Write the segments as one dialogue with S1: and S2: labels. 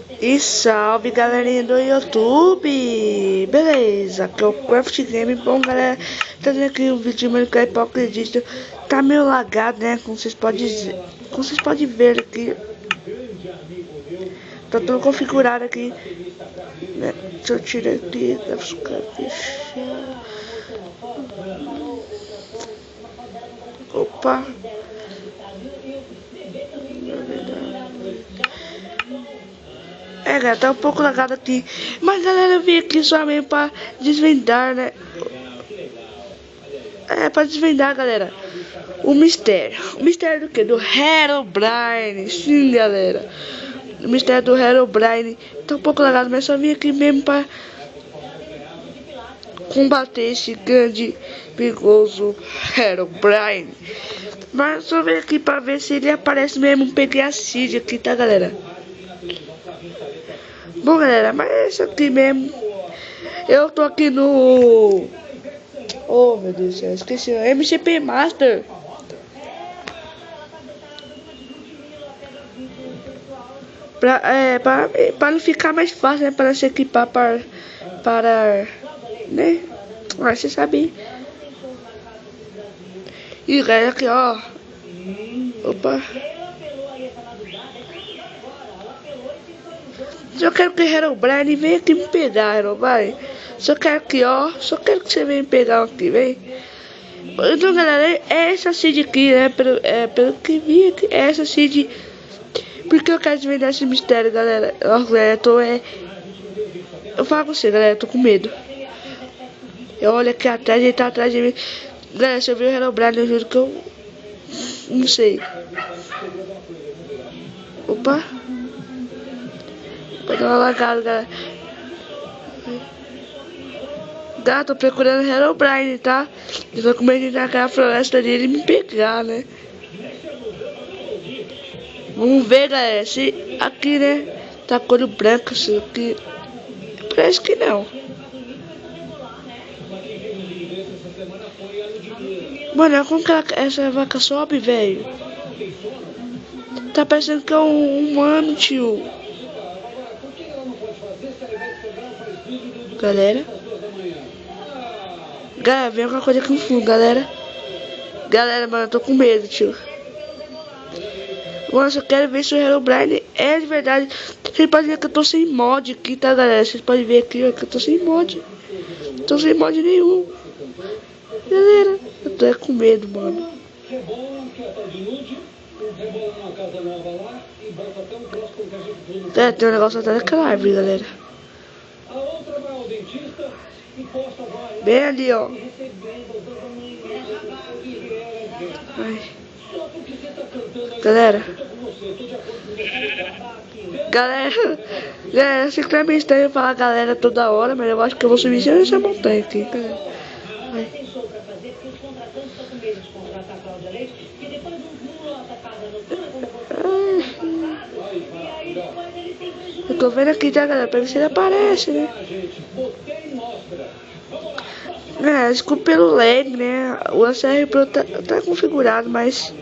S1: E salve galerinha do YouTube! Beleza, aqui é o Craft Game. Bom galera, trazendo aqui um vídeo de Minecraft Pocket. Tá meio lagado, né? Como vocês podem ver aqui. Tá tudo configurado aqui, né? Deixa eu tirar aqui, deve ficar fechado. Opa! É, galera, tá um pouco lagado aqui. Mas, galera, eu vim aqui só mesmo pra desvendar, né? É, pra desvendar, galera, o mistério. O mistério do quê? Do Herobrine. Sim, galera. O mistério do Herobrine. Tá um pouco lagado, mas só vim aqui mesmo pra combater esse grande, perigoso Herobrine. Mas só vim aqui pra ver se ele aparece mesmo. Peguei a Seed aqui, tá, galera? Bom, galera, mas é isso aqui mesmo. Eu tô aqui no... Oh, meu Deus do céu, esqueci. MCP Master. Pra não ficar mais fácil, né? Para se equipar para né? Mas você sabe. E galera, aqui, ó. Opa. Só quero que Herobrine venha aqui me pegar, Herobrine. Só quero que, ó. Só quero que você venha me pegar aqui, vem. Então, galera, é essa seed aqui, né? Pelo que vi aqui, é essa seed. Porque eu quero desvendar esse mistério, galera. Nossa, galera, eu falo com você, galera, eu tô com medo. Eu olho aqui atrás, ele tá atrás de mim. Galera, se eu ver o Herobrine, eu juro que eu... Não sei. Opa. Vou dar uma lagada, galera. Tô procurando Herobrine, tá? Eu tô com medo de ir naquela floresta dele e me pegar, né? Vamos ver, galera, se aqui, né, tá cor branca, se aqui... Parece que não. Mano, como que essa vaca sobe, velho? Tá parecendo que é um humano, tio. Galera, vem alguma coisa aqui no fundo, galera. Galera, mano, eu tô com medo, tio. Mano, eu quero ver se o Herobrine é de verdade. Vocês podem ver que eu tô sem mod aqui, tá, galera? Vocês podem ver aqui, ó, que eu tô sem mod. Não tô sem mod nenhum. Galera, eu tô com medo, mano. Tem um negócio atrás daquela árvore, galera. Bem ali, ó. Ai. Galera, eu sei que é meio estranho falar galera toda hora, mas eu acho que eu vou subir essa montanha aqui, galera. Ai. Eu tô vendo aqui, tá, galera, pra ver se ele aparece, né? Desculpa pelo lag, né? O ACR Pro tá configurado, mas...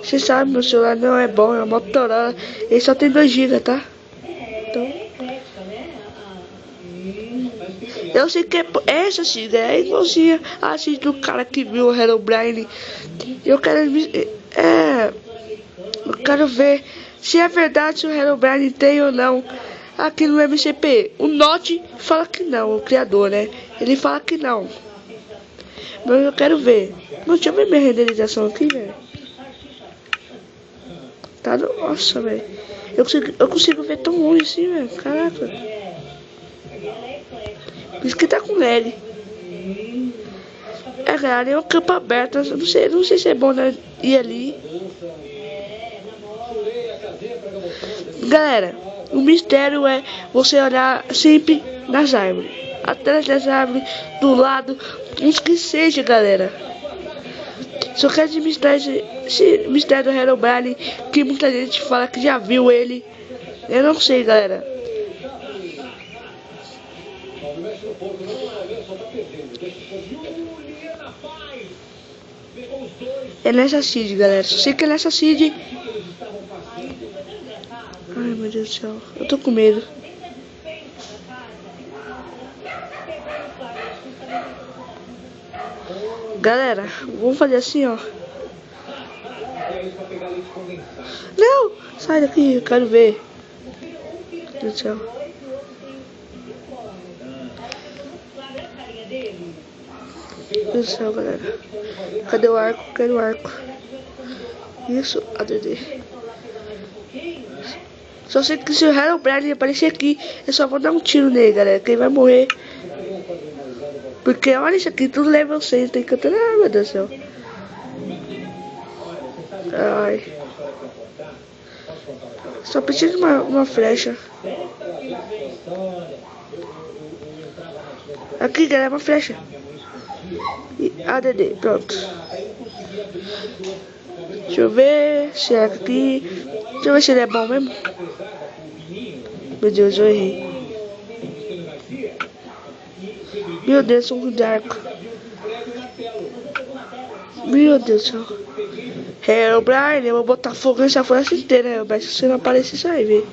S1: Você sabe, meu celular não é bom, é uma Motorola. Ele só tem 2 GB, tá? Então... Eu sei que essa seed é igualzinha a seed do cara que viu o Herobrine. Eu quero ver se é verdade se o Herobrine tem ou não aqui no MCP. O Note fala que não, o criador, né? Ele fala que não. Mas eu quero ver. Deixa eu ver minha renderização aqui, velho. Tá, nossa, velho. Eu consigo ver tão longe assim, velho. Caraca. Por isso que tá com lag. É, galera, é um campo aberto. Não sei se é bom, né, ir ali. Galera, o mistério é você olhar sempre nas árvores. Atrás das árvores, do lado, uns que seja, galera. Só quero desmistar esse mistério do Herobrine, que muita gente fala que já viu ele. Eu não sei, galera. É nessa seed, galera. Só sei que é nessa seed. Ai, meu Deus do céu. Eu tô com medo. Galera, vamos fazer assim, ó. Não! Sai daqui, eu quero ver. Meu Deus do céu. Meu Deus do céu, galera. Cadê o arco? Quero o arco. Isso, ADD. Só sei que se o Herobrine aparecer aqui, eu só vou dar um tiro nele, galera. Quem vai morrer. Porque olha isso aqui, tudo level 6, tem que cantar. Ai, meu Deus do céu. Ai. Só preciso de uma flecha. Aqui, galera, uma flecha. E ADD, pronto. Deixa eu ver se é aqui. Deixa eu ver se ele é bom mesmo. Meu Deus, eu errei. Meu Deus, sou um arco. Meu Deus do céu. Herobrine, eu vou botar fogo nessa floresta inteira, mas se você não aparecer, você vai ver.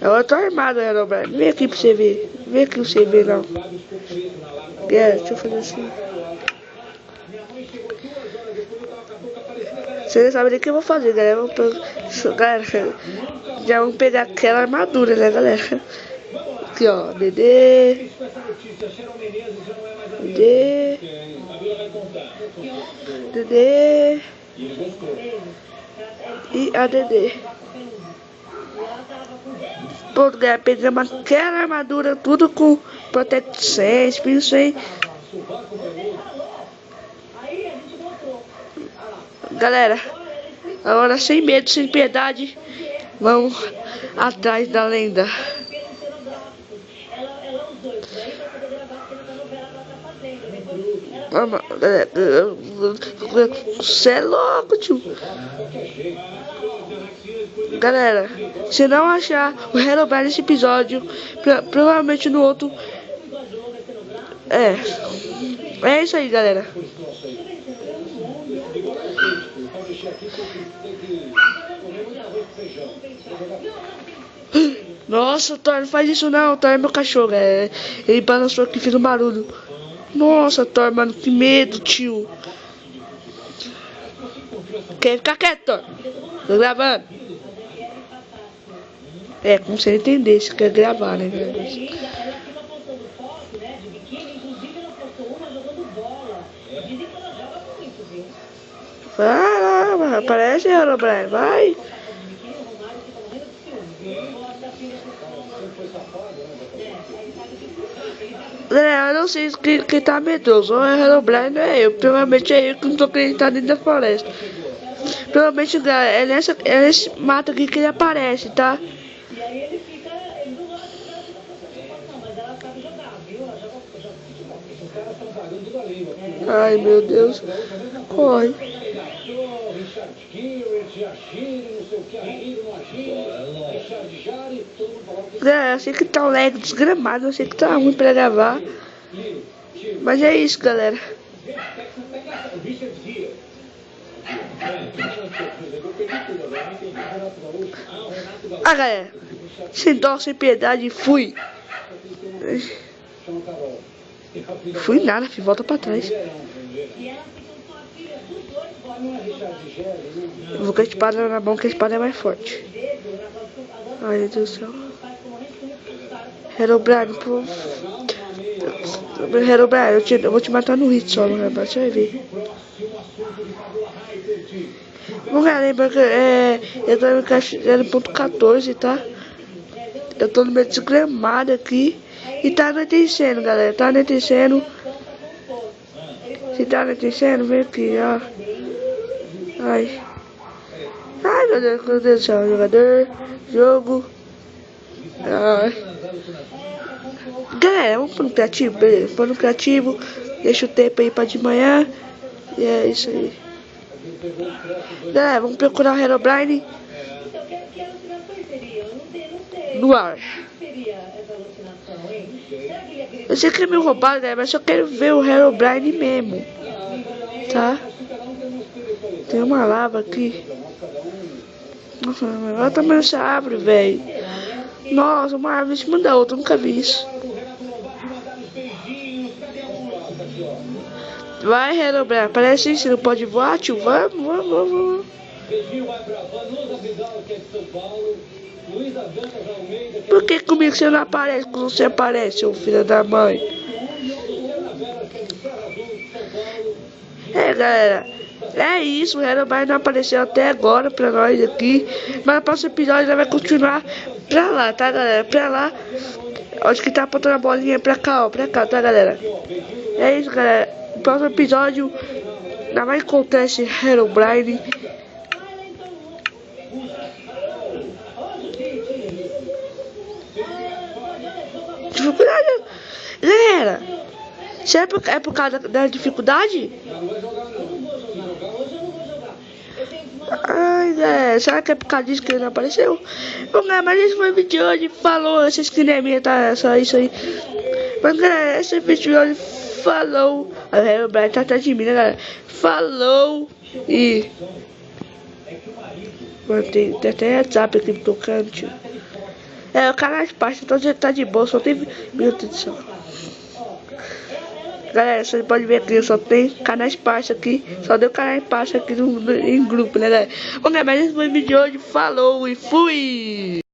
S1: Agora eu tô armado, Herobrine. Vem aqui pra você ver. Vem aqui pra você ver, não. Deixa eu fazer assim. Vocês não sabem nem o que eu vou fazer, galera. Galera, já vamos pegar aquela armadura, né, galera? Aqui, ó. DD. DD. DD. E ADD. Pronto, galera. Pegamos aquela armadura, tudo com Protect 100, Espírito 100. Galera, agora sem medo, sem piedade, vamos atrás da lenda. Vamos, você é louco, tio. Galera, se não achar o Herobrine nesse episódio, provavelmente no outro. É isso aí, galera. Nossa, Thor, não faz isso não. Thor é meu cachorro, ele balançou aqui, fez um barulho. Nossa, Thor, mano, que medo, tio. Quer ficar quieto, Thor? Tô gravando. Como você entender, se quer gravar, né, galera? Vai lá, aparece, Herobrine, vai. Eu não sei quem tá medroso, ou é Herobrine, não é eu. Provavelmente é eu que não tô acreditando dentro da floresta. Provavelmente, galera, é nesse mato aqui que ele aparece, tá? Ai, meu Deus. Corre. Eu sei que tá um lag desgramado, eu sei que tá ruim pra gravar. Mas é isso, galera. Galera, sem dó, sem piedade, fui. Fui nada, filho, volta pra trás. Eu vou com a espada na mão, que a espada é mais forte. Ai, meu Deus do céu. Herobrine, pô. Herobrine, eu vou te matar no hit solo, né? Você vai ver. Bom, galera, lembra que eu tô no castelo ponto 14, tá? Eu tô no meio desgramado aqui. E tá anoitecendo, galera. Tá anoitecendo. Se tá anoitecendo, vem aqui, ó. Ai, meu Deus do céu. Jogador, jogo. Ai. Galera, vamos pro criativo, beleza? Vamos pro criativo. Deixa o tempo aí pra de manhã. E é isso aí. Galera, vamos procurar o Herobrine no ar. Eu sei que é meio roubado, galera, mas eu quero ver o Herobrine mesmo, tá? Tem uma lava aqui. Nossa, olha o tamanho dessa árvore, velho. Nossa, uma árvore em cima da outra, nunca vi isso. Vai, Herobrine, parece que você não pode voar, tio. Vamos. Por que comigo você não aparece quando você aparece, seu filho da mãe? É, galera, é isso. O Herobrine não apareceu até agora pra nós aqui. Mas no próximo episódio vai continuar pra lá, tá, galera? Pra lá. Onde que tá apontando a bolinha pra cá, ó. Pra cá, tá, galera? É isso, galera. No próximo episódio, ainda vai encontrar esse Herobrine. Dificuldade, galera. Será é por causa da dificuldade? Ai, galera, será que é por causa disso que ele não apareceu? Bom, galera, mas esse foi o vídeo de hoje. Falou, essa skin é minha, tá? Só isso aí. Mas, galera, esse vídeo de hoje falou. O Brian tá atrás de mim, né, galera? Falou e... Mano, tem até WhatsApp aqui tocando, tio. É, o canal de pasta, então já tá de boa, só tem... Meu Deus do céu. Galera, você pode ver aqui, só tem canais pasta aqui. Só deu canais pasta aqui em grupo, né, galera? Bom, galera, mas esse foi o vídeo de hoje. Falou e fui!